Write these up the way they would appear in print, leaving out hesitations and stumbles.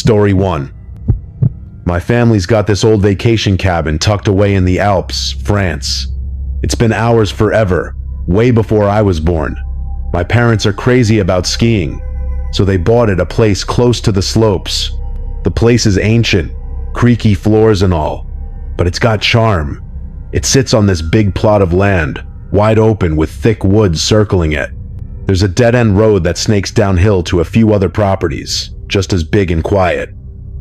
Story 1. My family's got this old vacation cabin tucked away in the Alps, France. It's been ours forever, way before I was born. My parents are crazy about skiing, so they bought it a place close to the slopes. The place is ancient, creaky floors and all, but it's got charm. It sits on this big plot of land, wide open with thick woods circling it. There's a dead-end road that snakes downhill to a few other properties, just as big and quiet.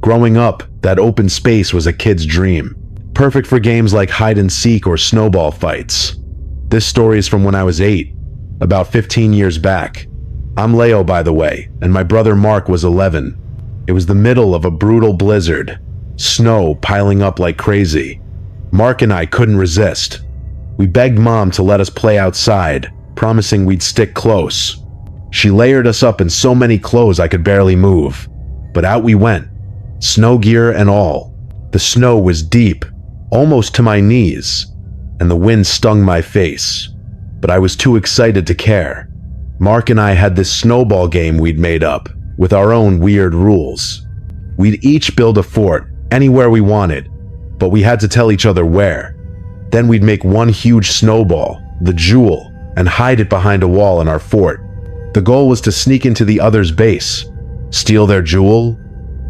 Growing up, that open space was a kid's dream, perfect for games like hide and seek or snowball fights. This story is from when I was 8, about 15 years back. I'm Leo, by the way, and my brother Mark was 11. It was the middle of a brutal blizzard, snow piling up like crazy. Mark and I couldn't resist. We begged Mom to let us play outside, promising we'd stick close. She layered us up in so many clothes I could barely move. But out we went, snow gear and all. The snow was deep, almost to my knees, and the wind stung my face. But I was too excited to care. Mark and I had this snowball game we'd made up, with our own weird rules. We'd each build a fort, anywhere we wanted, but we had to tell each other where. Then we'd make one huge snowball, the jewel, and hide it behind a wall in our fort. The goal was to sneak into the other's base, steal their jewel,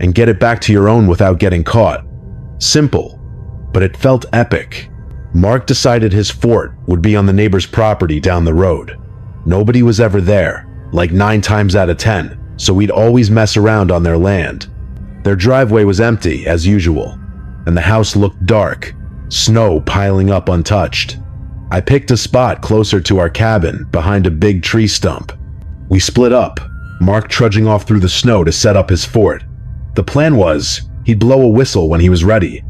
and get it back to your own without getting caught. Simple, but it felt epic. Mark decided his fort would be on the neighbor's property down the road. Nobody was ever there, like 9 times out of 10, so we'd always mess around on their land. Their driveway was empty, as usual, and the house looked dark, snow piling up untouched. I picked a spot closer to our cabin, behind a big tree stump. We split up, Mark trudging off through the snow to set up his fort. The plan was, he'd blow a whistle when he was ready,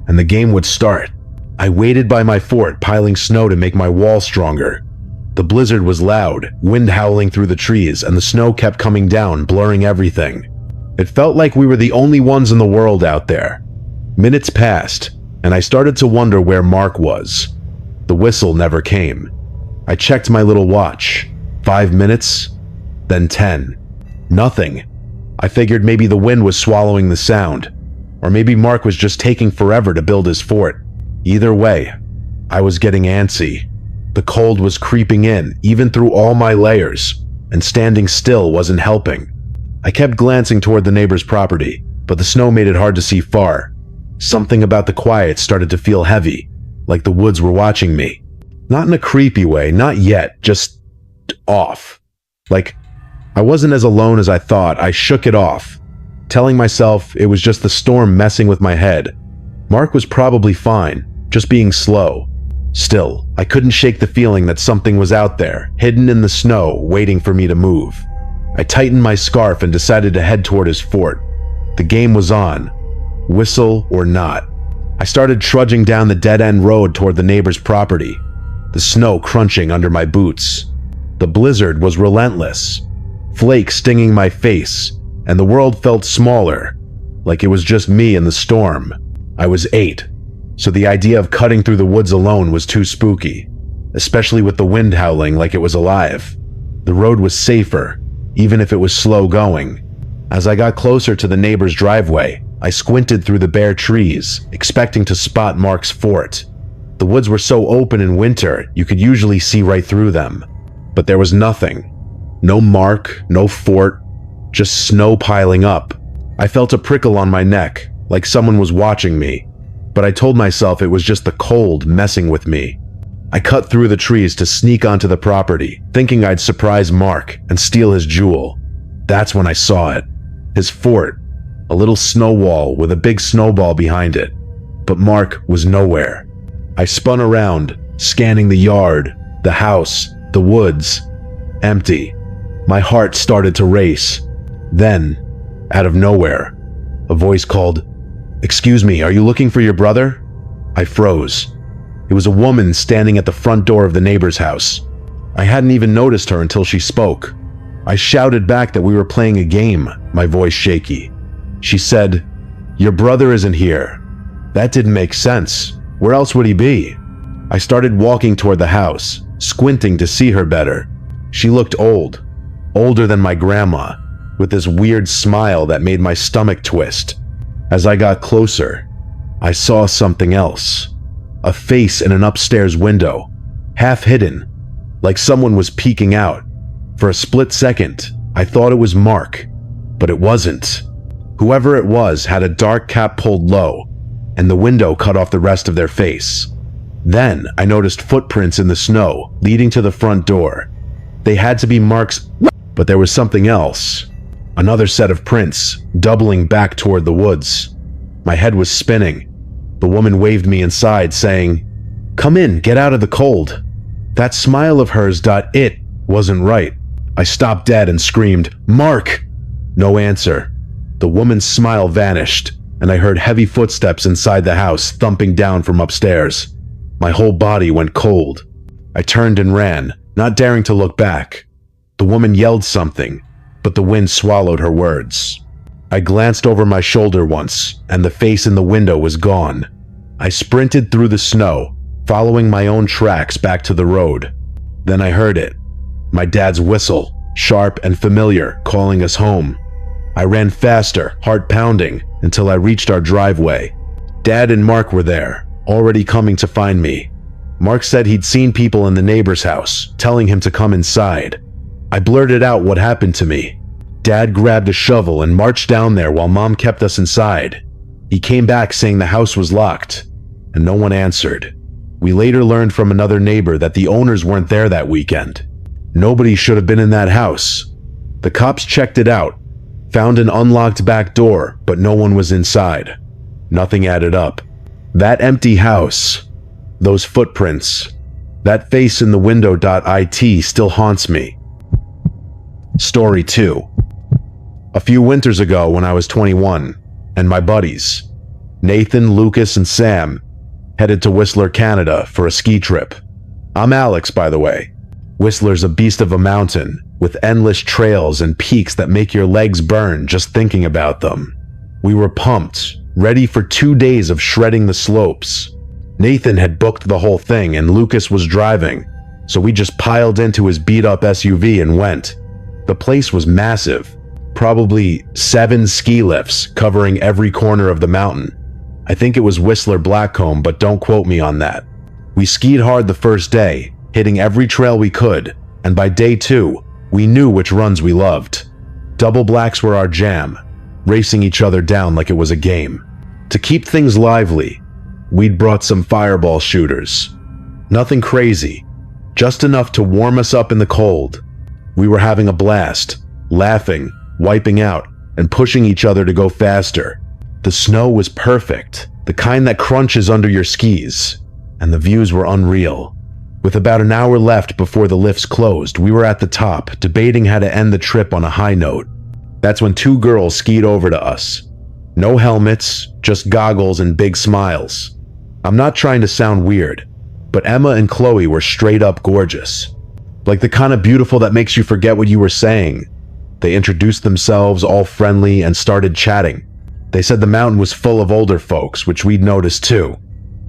and the game would start. I waited by my fort, piling snow to make my wall stronger. The blizzard was loud, wind howling through the trees, and the snow kept coming down, blurring everything. It felt like we were the only ones in the world out there. Minutes passed, and I started to wonder where Mark was. The whistle never came. I checked my little watch. 5 minutes, then 10. Nothing. I figured maybe the wind was swallowing the sound, or maybe Mark was just taking forever to build his fort. Either way, I was getting antsy. The cold was creeping in, even through all my layers, and standing still wasn't helping. I kept glancing toward the neighbor's property, but the snow made it hard to see far. Something about the quiet started to feel heavy, like the woods were watching me. Not in a creepy way, not yet, just off. Like, I wasn't as alone as I thought. I shook it off, telling myself it was just the storm messing with my head. Mark was probably fine, just being slow. Still, I couldn't shake the feeling that something was out there, hidden in the snow, waiting for me to move. I tightened my scarf and decided to head toward his fort. The game was on, whistle or not. I started trudging down the dead-end road toward the neighbor's property, the snow crunching under my boots. The blizzard was relentless, flakes stinging my face, and the world felt smaller, like it was just me and the storm. I was 8, so the idea of cutting through the woods alone was too spooky, especially with the wind howling like it was alive. The road was safer, even if it was slow going. As I got closer to the neighbor's driveway, I squinted through the bare trees, expecting to spot Mark's fort. The woods were so open in winter, you could usually see right through them. But there was nothing. No Mark, no fort, just snow piling up. I felt a prickle on my neck, like someone was watching me, but I told myself it was just the cold messing with me. I cut through the trees to sneak onto the property, thinking I'd surprise Mark and steal his jewel. That's when I saw it. His fort, a little snow wall with a big snowball behind it. But Mark was nowhere. I spun around, scanning the yard, the house, the woods. Empty. My heart started to race. Then, out of nowhere, a voice called, "Excuse me, are you looking for your brother?" I froze. It was a woman standing at the front door of the neighbor's house. I hadn't even noticed her until she spoke. I shouted back that we were playing a game, my voice shaky. She said, "Your brother isn't here." That didn't make sense. Where else would he be? I started walking toward the house, squinting to see her better. She looked old, older than my grandma, with this weird smile that made my stomach twist. As I got closer, I saw something else. A face in an upstairs window, half hidden, like someone was peeking out. For a split second, I thought it was Mark, but it wasn't. Whoever it was had a dark cap pulled low, and the window cut off the rest of their face. Then I noticed footprints in the snow leading to the front door. They had to be Mark's, but there was something else. Another set of prints, doubling back toward the woods. My head was spinning. The woman waved me inside, saying, "Come in, get out of the cold." That smile of hers. It wasn't right. I stopped dead and screamed, "Mark!" No answer. The woman's smile vanished, and I heard heavy footsteps inside the house thumping down from upstairs. My whole body went cold. I turned and ran, not daring to look back. The woman yelled something, but the wind swallowed her words. I glanced over my shoulder once, and the face in the window was gone. I sprinted through the snow, following my own tracks back to the road. Then I heard it. My dad's whistle, sharp and familiar, calling us home. I ran faster, heart pounding, until I reached our driveway. Dad and Mark were there, already coming to find me. Mark said he'd seen people in the neighbor's house, telling him to come inside. I blurted out what happened to me. Dad grabbed a shovel and marched down there while Mom kept us inside. He came back saying the house was locked, and no one answered. We later learned from another neighbor that the owners weren't there that weekend. Nobody should have been in that house. The cops checked it out, found an unlocked back door, but no one was inside. Nothing added up. That empty house, those footprints, that face in the window. It still haunts me. Story 2. A few winters ago when I was 21, and my buddies, Nathan, Lucas, and Sam, headed to Whistler, Canada for a ski trip. I'm Alex, by the way. Whistler's a beast of a mountain, with endless trails and peaks that make your legs burn just thinking about them. We were pumped, ready for 2 days of shredding the slopes. Nathan had booked the whole thing and Lucas was driving, so we just piled into his beat-up SUV and went. The place was massive, probably 7 ski lifts covering every corner of the mountain. I think it was Whistler Blackcomb, but don't quote me on that. We skied hard the first day, hitting every trail we could, and by day 2, we knew which runs we loved. Double blacks were our jam, racing each other down like it was a game. To keep things lively, we'd brought some fireball shooters. Nothing crazy, just enough to warm us up in the cold. We were having a blast, laughing, wiping out, and pushing each other to go faster. The snow was perfect, the kind that crunches under your skis, and the views were unreal. With about an hour left before the lifts closed, we were at the top, debating how to end the trip on a high note. That's when 2 girls skied over to us. No helmets, just goggles and big smiles. I'm not trying to sound weird, but Emma and Chloe were straight up gorgeous. Like the kind of beautiful that makes you forget what you were saying. They introduced themselves all friendly and started chatting. They said the mountain was full of older folks, which we'd noticed too.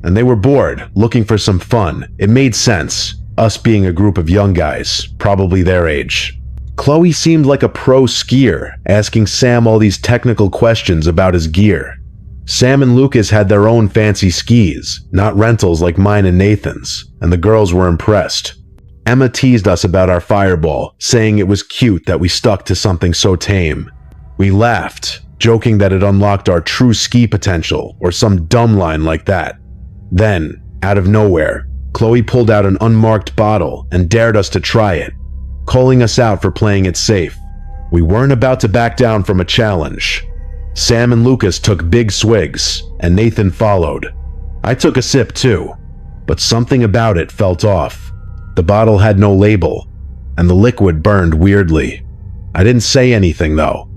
And they were bored, looking for some fun. It made sense, us being a group of young guys, probably their age. Chloe seemed like a pro skier, asking Sam all these technical questions about his gear. Sam and Lucas had their own fancy skis, not rentals like mine and Nathan's, and the girls were impressed. Emma teased us about our fireball, saying it was cute that we stuck to something so tame. We laughed, joking that it unlocked our true ski potential, or some dumb line like that. Then, out of nowhere, Chloe pulled out an unmarked bottle and dared us to try it, calling us out for playing it safe. We weren't about to back down from a challenge. Sam and Lucas took big swigs, and Nathan followed. I took a sip too, but something about it felt off. The bottle had no label, and the liquid burned weirdly. I didn't say anything though.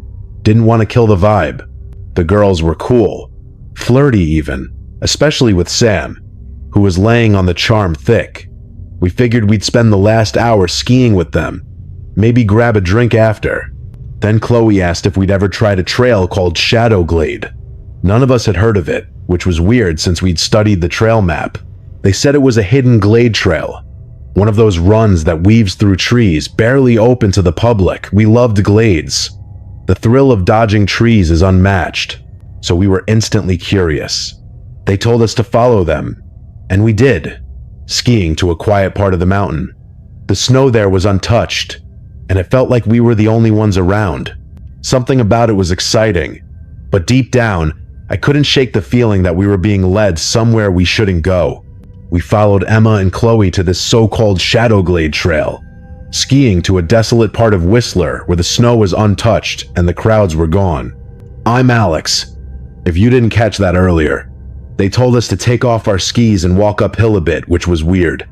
Didn't want to kill the vibe. The girls were cool, flirty even, especially with Sam, who was laying on the charm thick. We figured we'd spend the last hour skiing with them, maybe grab a drink after. Then Chloe asked if we'd ever tried a trail called Shadow Glade. None of us had heard of it, which was weird since we'd studied the trail map. They said it was a hidden glade trail, one of those runs that weaves through trees, barely open to the public. We loved glades. The thrill of dodging trees is unmatched, so we were instantly curious. They told us to follow them, and we did, skiing to a quiet part of the mountain. The snow there was untouched, and it felt like we were the only ones around. Something about it was exciting, but deep down, I couldn't shake the feeling that we were being led somewhere we shouldn't go. We followed Emma and Chloe to this so-called Shadowglade trail, skiing to a desolate part of Whistler where the snow was untouched and the crowds were gone. I'm Alex. If you didn't catch that earlier, they told us to take off our skis and walk uphill a bit, which was weird.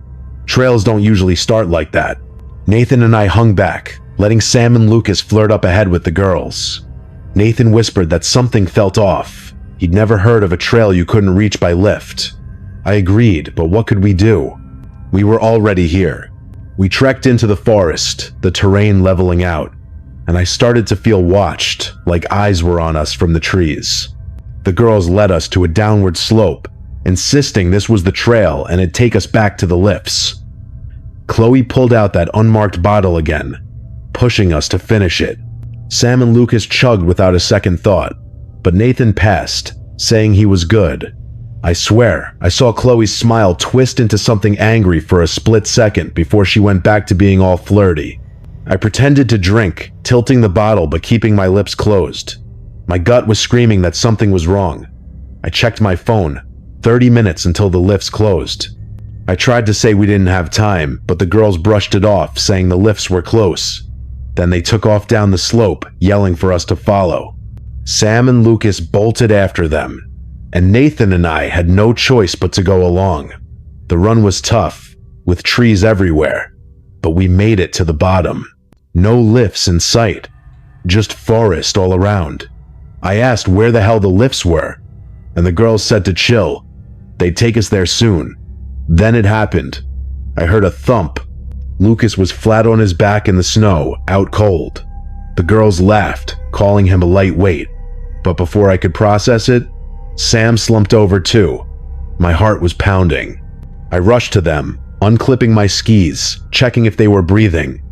Trails don't usually start like that. Nathan and I hung back, letting Sam and Lucas flirt up ahead with the girls. Nathan whispered that something felt off. He'd never heard of a trail you couldn't reach by lift. I agreed, but what could we do? We were already here. We trekked into the forest, the terrain leveling out, and I started to feel watched, like eyes were on us from the trees. The girls led us to a downward slope, insisting this was the trail and it'd take us back to the lifts. Chloe pulled out that unmarked bottle again, pushing us to finish it. Sam and Lucas chugged without a second thought, but Nathan passed, saying he was good. I swear, I saw Chloe's smile twist into something angry for a split second before she went back to being all flirty. I pretended to drink, tilting the bottle but keeping my lips closed. My gut was screaming that something was wrong. I checked my phone, 30 minutes until the lifts closed. I tried to say we didn't have time, but the girls brushed it off, saying the lifts were close. Then they took off down the slope, yelling for us to follow. Sam and Lucas bolted after them, and Nathan and I had no choice but to go along. The run was tough, with trees everywhere, but we made it to the bottom. No lifts in sight, just forest all around. I asked where the hell the lifts were, and the girls said to chill. They'd take us there soon. Then it happened. I heard a thump. Lucas was flat on his back in the snow, out cold. The girls laughed, calling him a lightweight, but before I could process it, Sam slumped over too. My heart was pounding. I rushed to them, unclipping my skis, checking if they were breathing.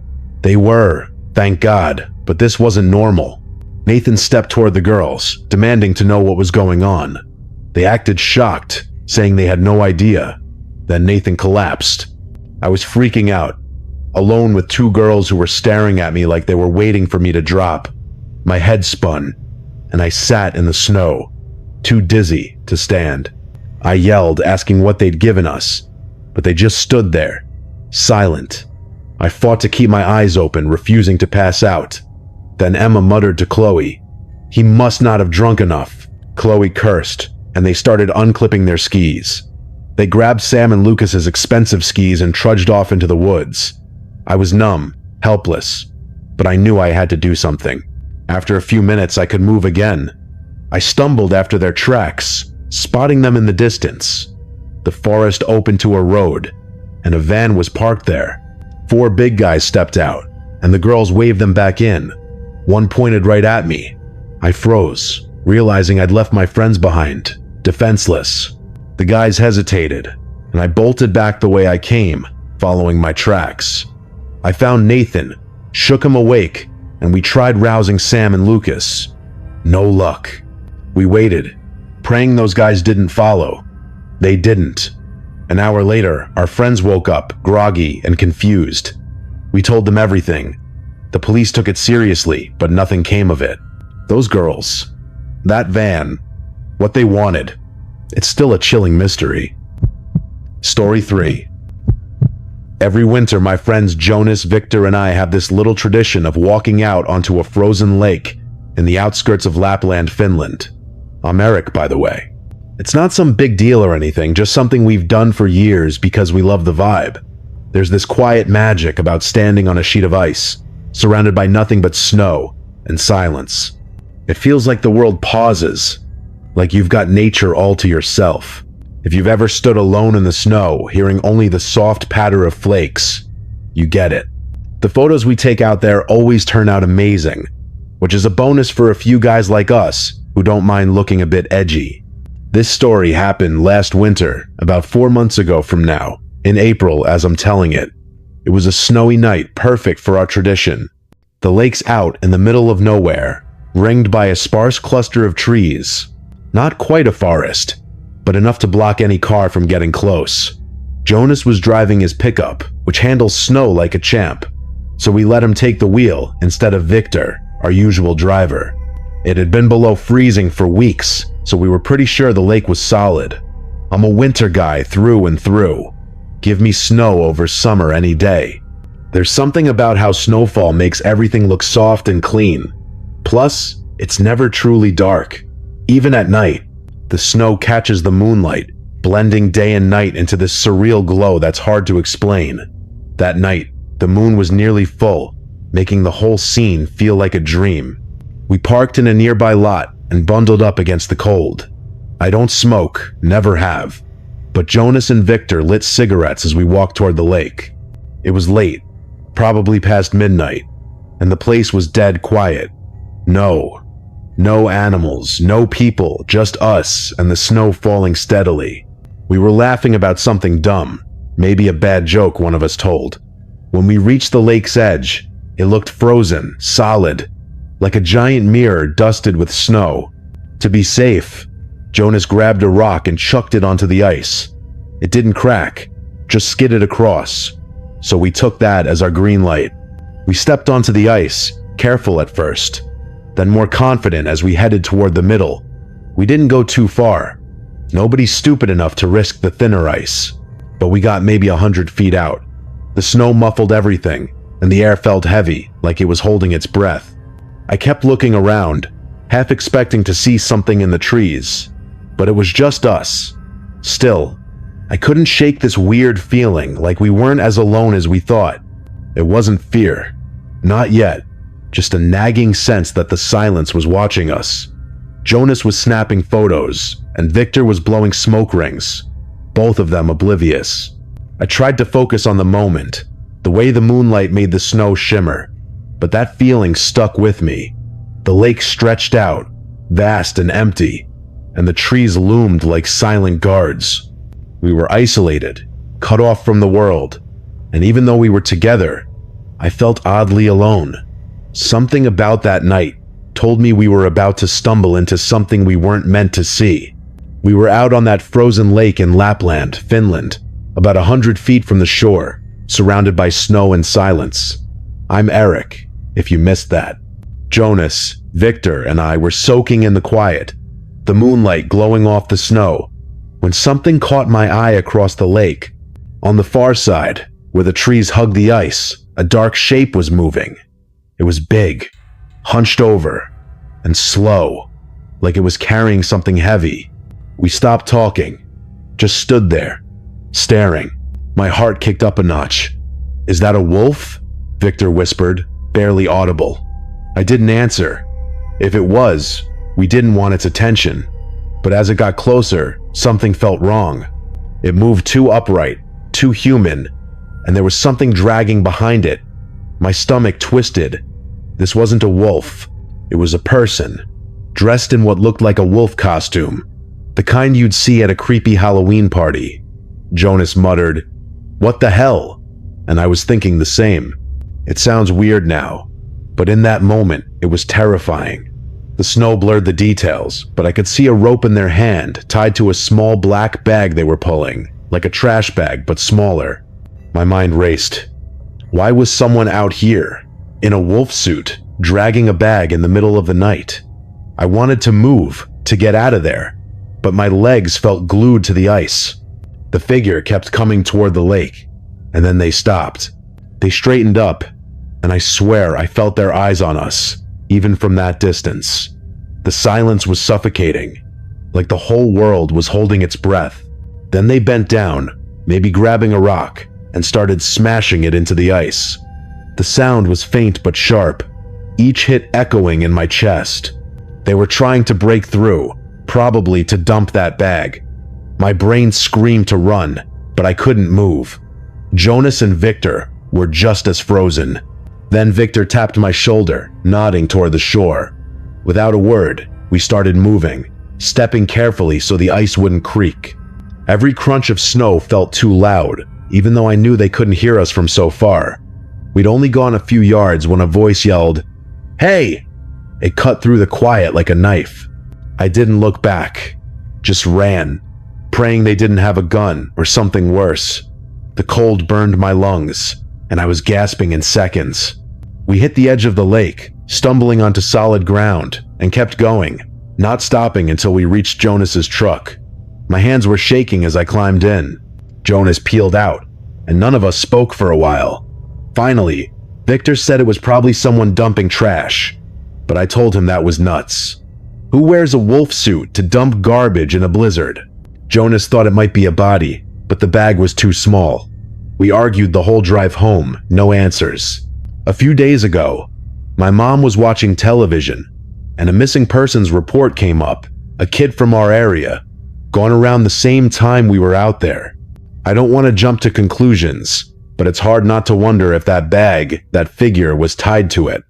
They were, thank God, but this wasn't normal. Nathan stepped toward the girls, demanding to know what was going on. They acted shocked, saying they had no idea. Then Nathan collapsed. I was freaking out, alone with two girls who were staring at me like they were waiting for me to drop. My head spun, and I sat in the snow, too dizzy to stand. I yelled, asking what they'd given us, but they just stood there, silent. I fought to keep my eyes open, refusing to pass out. Then Emma muttered to Chloe, "He must not have drunk enough." Chloe cursed, and they started unclipping their skis. They grabbed Sam and Lucas's expensive skis and trudged off into the woods. I was numb, helpless, but I knew I had to do something. After a few minutes, I could move again. I stumbled after their tracks, spotting them in the distance. The forest opened to a road, and a van was parked there. 4 big guys stepped out, and the girls waved them back in. One pointed right at me. I froze, realizing I'd left my friends behind, defenseless. The guys hesitated, and I bolted back the way I came, following my tracks. I found Nathan, shook him awake, and we tried rousing Sam and Lucas. No luck. We waited, praying those guys didn't follow. They didn't. An hour later, our friends woke up, groggy and confused. We told them everything. The police took it seriously, but nothing came of it. Those girls, that van, what they wanted, it's still a chilling mystery. Story 3. Every winter, my friends Jonas, Victor, and I have this little tradition of walking out onto a frozen lake in the outskirts of Lapland, Finland. I'm Eric, by the way. It's not some big deal or anything, just something we've done for years because we love the vibe. There's this quiet magic about standing on a sheet of ice, surrounded by nothing but snow and silence. It feels like the world pauses, like you've got nature all to yourself. If you've ever stood alone in the snow, hearing only the soft patter of flakes, you get it. The photos we take out there always turn out amazing, which is a bonus for a few guys like us who don't mind looking a bit edgy. This story happened last winter, about 4 months ago from now, in April as I'm telling it. It was a snowy night, perfect for our tradition. The lake's out in the middle of nowhere, ringed by a sparse cluster of trees. Not quite a forest, but enough to block any car from getting close. Jonas was driving his pickup, which handles snow like a champ, so we let him take the wheel instead of Victor, our usual driver. It had been below freezing for weeks, so we were pretty sure the lake was solid. I'm a winter guy through and through. Give me snow over summer any day. There's something about how snowfall makes everything look soft and clean. Plus, it's never truly dark. Even at night, the snow catches the moonlight, blending day and night into this surreal glow that's hard to explain. That night, the moon was nearly full, making the whole scene feel like a dream. We parked in a nearby lot and bundled up against the cold. I don't smoke, never have, but Jonas and Victor lit cigarettes as we walked toward the lake. It was late, probably past midnight, and the place was dead quiet. No animals, no people, just us and the snow falling steadily. We were laughing about something dumb, maybe a bad joke one of us told. When we reached the lake's edge, it looked frozen, solid, like a giant mirror dusted with snow. To be safe, Jonas grabbed a rock and chucked it onto the ice. It didn't crack, just skidded across, so we took that as our green light. We stepped onto the ice, careful at first, then more confident as we headed toward the middle. We didn't go too far. Nobody's stupid enough to risk the thinner ice, but we got maybe 100 feet out. The snow muffled everything, and the air felt heavy, like it was holding its breath. I kept looking around, half expecting to see something in the trees, but it was just us. Still, I couldn't shake this weird feeling like we weren't as alone as we thought. It wasn't fear. Not yet. Just a nagging sense that the silence was watching us. Jonas was snapping photos, and Victor was blowing smoke rings, both of them oblivious. I tried to focus on the moment, the way the moonlight made the snow shimmer, but that feeling stuck with me. The lake stretched out, vast and empty, and the trees loomed like silent guards. We were isolated, cut off from the world, and even though we were together, I felt oddly alone. Something about that night told me we were about to stumble into something we weren't meant to see. We were out on that frozen lake in Lapland, Finland, about 100 feet from the shore, surrounded by snow and silence. I'm Eric, if you missed that. Jonas, Victor, and I were soaking in the quiet, the moonlight glowing off the snow, when something caught my eye across the lake. On the far side, where the trees hugged the ice, a dark shape was moving. It was big, hunched over, and slow, like it was carrying something heavy. We stopped talking, just stood there, staring. My heart kicked up a notch. "Is that a wolf?" Victor whispered, barely audible. I didn't answer. If it was, we didn't want its attention. But as it got closer, something felt wrong. It moved too upright, too human, and there was something dragging behind it. My stomach twisted. This wasn't a wolf. It was a person, dressed in what looked like a wolf costume, the kind you'd see at a creepy Halloween party. Jonas muttered, "What the hell?" And I was thinking the same. It sounds weird now, but in that moment, it was terrifying. The snow blurred the details, but I could see a rope in their hand tied to a small black bag they were pulling, like a trash bag but smaller. My mind raced. Why was someone out here, in a wolf suit, dragging a bag in the middle of the night? I wanted to move, to get out of there, but my legs felt glued to the ice. The figure kept coming toward the lake, and then they stopped. They straightened up, and I swear I felt their eyes on us, even from that distance. The silence was suffocating, like the whole world was holding its breath. Then they bent down, maybe grabbing a rock, and started smashing it into the ice. The sound was faint but sharp, each hit echoing in my chest. They were trying to break through, probably to dump that bag. My brain screamed to run, but I couldn't move. Jonas and Victor were just as frozen. Then Victor tapped my shoulder, nodding toward the shore. Without a word, we started moving, stepping carefully so the ice wouldn't creak. Every crunch of snow felt too loud, even though I knew they couldn't hear us from so far. We'd only gone a few yards when a voice yelled, "Hey!" It cut through the quiet like a knife. I didn't look back, just ran, praying they didn't have a gun or something worse. The cold burned my lungs, and I was gasping in seconds. We hit the edge of the lake, stumbling onto solid ground, and kept going, not stopping until we reached Jonas's truck. My hands were shaking as I climbed in. Jonas peeled out, and none of us spoke for a while. Finally, Victor said it was probably someone dumping trash, but I told him that was nuts. Who wears a wolf suit to dump garbage in a blizzard? Jonas thought it might be a body, but the bag was too small. We argued the whole drive home, no answers. A few days ago, my mom was watching television, and a missing persons report came up. A kid from our area, gone around the same time we were out there. I don't want to jump to conclusions, but it's hard not to wonder if that bag, that figure, was tied to it.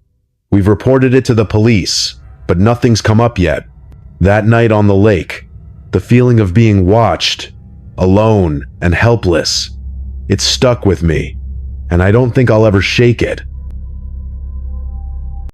We've reported it to the police, but nothing's come up yet. That night on the lake, the feeling of being watched, alone and helpless, it stuck with me, and I don't think I'll ever shake it.